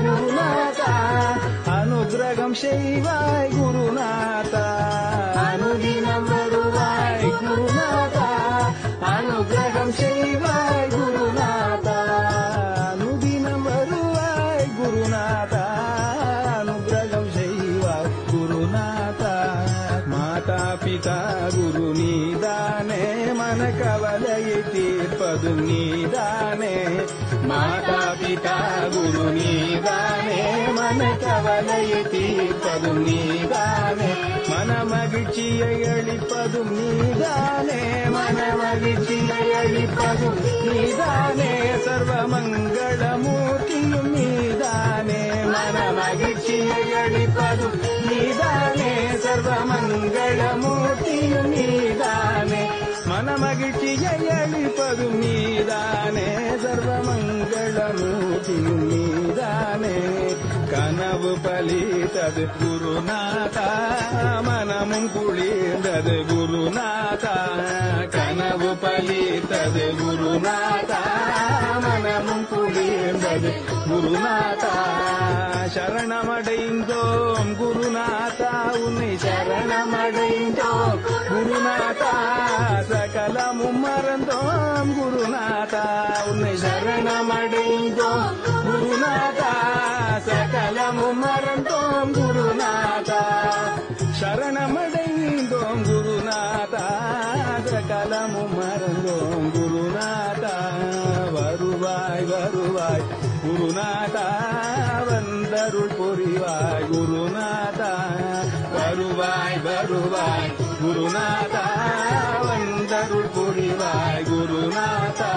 குருநாதா அனுகிரகம் செய்வாய் குருநாதா அனுதினம் வருவாய் குருநாதா அனுகிரகம் செய்வாய் குருநாதா அனுதினம் வருவாய் குருநாதா அனுகிரகம் செய்வாய் குருநாதா மாதா பிதா குரு நீதானே மன கவலையை தீர்ப்பதும் நீதானே மாதா பிதா குரு நீதானே மன கவலையை தீர்ப்பதும் நீதானே மன மகிழ்ச்சியை அளிப்பதும் நீதானே மன மகிழ்ச்சியை அளிப்பதும் நீதானே சர்வ மங்களமூர்த்தியும் நீதானே மன மகிழ்ச்சியை அளிப்பதும் நீதானே சர்வ மங்களமூர்த்தியும் நீதானே மன மகிழ்ச்சியை அளிப்பதும் நீதானே சர்வ மங்களமூர்த்தியும் நீதானே கனவு பலித்தது குருநாதா மனமும் குளிர்ந்தது குருநாதா கனவு பலித்தது குருநாதா மனமும் குளிர்ந்தது குருநாதா சரணமடைந்தோம் குருநாதா உன்னை சரணமடைந்தோம் குருநாதா சகலமும் மறந்தோம் குருநாதா உன்னை சரணமடைந்தோம் குருநாதா சகலமும் மறந்தோம் குருநாதா சரணமடைந்தோம் குருநாதா சகலமும் மறந்தோம் குருநாதா வருவாய் வருவாய் குருநாதா வந்தருள் புரிவாய் குருநாதா வருவாய் வருவாய் குருநாதா வந்தருள் புரிவாய் குருநாதா